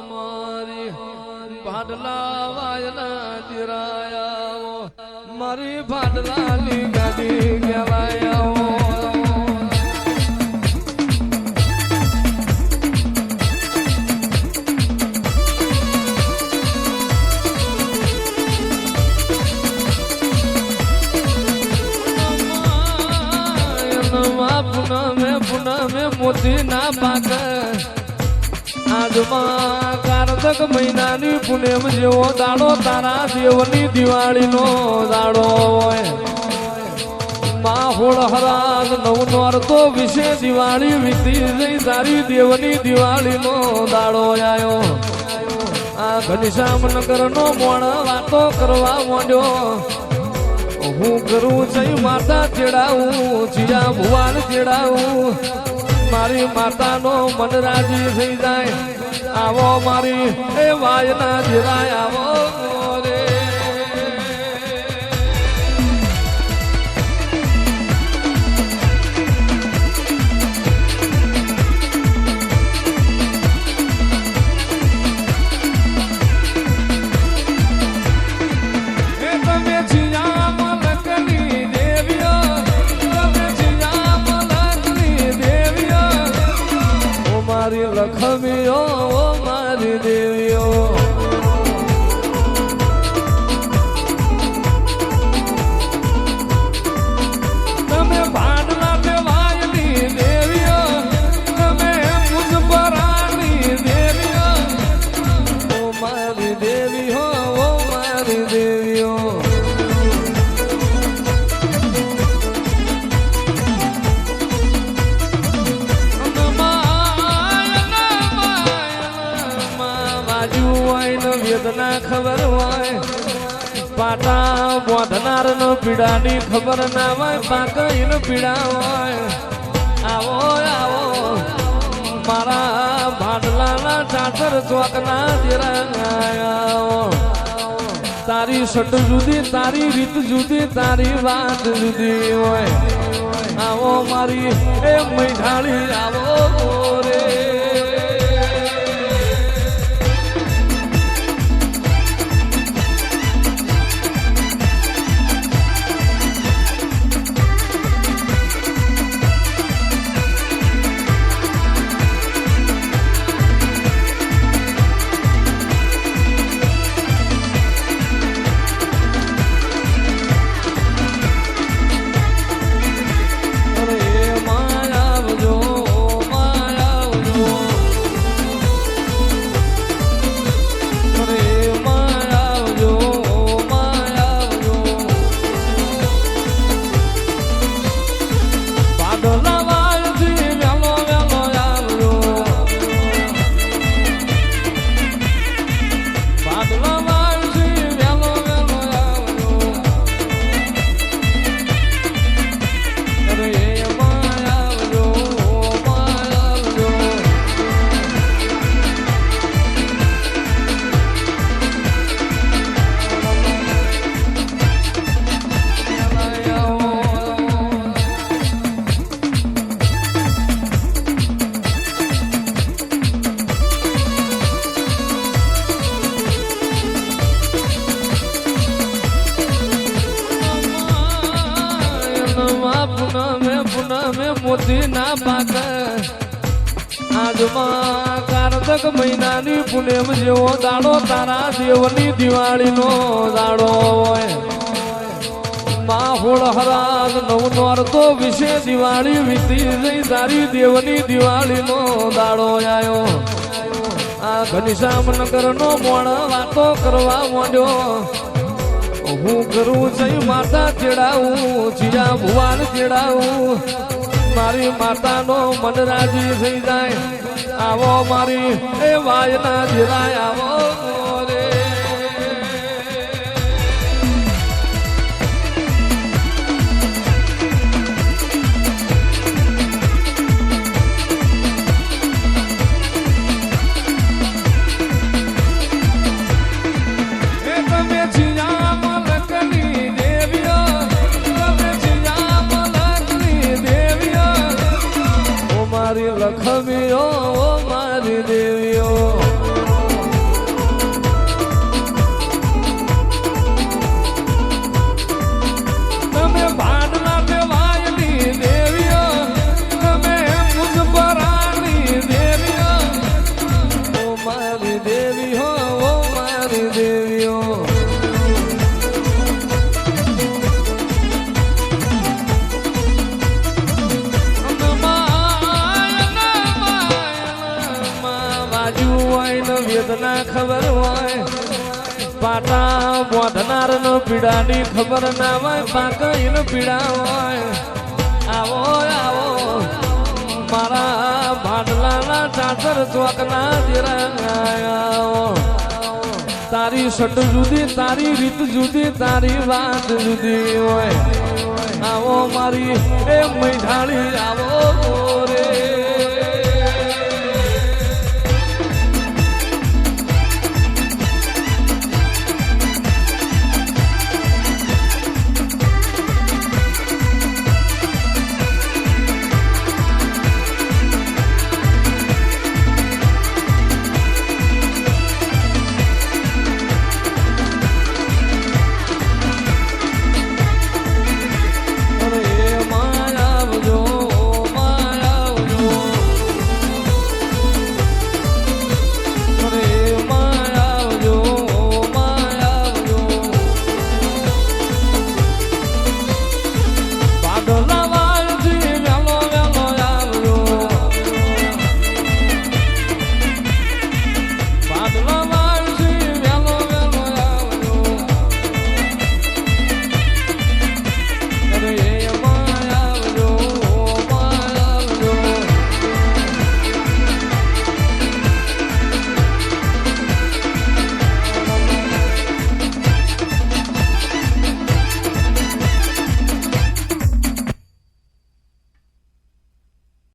મારી ભાડલા વાયના ચિરાયા મારી ભાડલાની ગાડી કહેવાયા પુનમે મોતી ના પાક આજમાં કારતક મહિનાની પુનેમ જેવો દાડો તારા દેવની દિવાળીનો દાડો હોય માહોળ હરાજ નવ નોરતો વિશે દિવાળી વીતી જઈ તારી દેવની દિવાળીનો દાડો આવ્યો આ ઘનશ્યામ નગરનો મોણ વાતો કરવા માંડ્યો હું કરું જઈ માતા ચેડાવું જીયા ભુવાન ચેડાવું મારી માતાનો મન રાજી થઈ જાય આવો મારી એ વાયના જીરાય આવો રે લખમીઓ મારી દેવીઓ તમે ભાડલા દેવાયની દેવીઓ તમે મુજબરાની દેવીઓ ઓ મારી દેવીઓ ઓ મારી દેવીઓ વેદના ખબર હોય પાટા બોધનાર નો પીડાની ખબર ના હોય પાકઈ નો પીડા હોય આવો આવો મારા ભાડલાના ચાચર ચોકના જરા તારી સટ જુદી તારી રીત જુદી તારી વાત જુદી હોય આવો મારી એ મૈઠાળી આવો રે પુનમે મોતી ના પાક આજમાં કારતક મહિનાની પુનેમ જેવો દાડો તારા દેવની દિવાળીનો દાડો હોય માહોળ હરાજ નવ નોરતો વિશે દિવાળી વીતી જઈ તારી દેવની દિવાળીનો દાડો આવ્યો આ ઘનશ્યામ નગરનો મોણ વાતો કરવા માંડ્યો હું કરું જઈ માતા ચેડાવું જીયા ભુવાન ચેડાવું મારી માતાનો મન રાજી થઈ જાય આવો મારી એ વાયના જીરાય આવો રે લખમીઓ મારી દેવીઓ તમે ભાડના દેવાયની દેવીઓ તમે મુજબરાની દેવીઓ ઓ મારી દેવીઓ ઓ મારી દેવીઓ વેદના ખબર હોય પાટા બોધનાર નો પીડાની ખબર ના હોય પાકઈ નો પીડા હોય આવો આવો મારા ભાડલાના ચાચર ચોકના આવો તારી સટ જુદી તારી રીત જુદી તારી વાત જુદી હોય આવો મારી એ મૈઠાળી આવો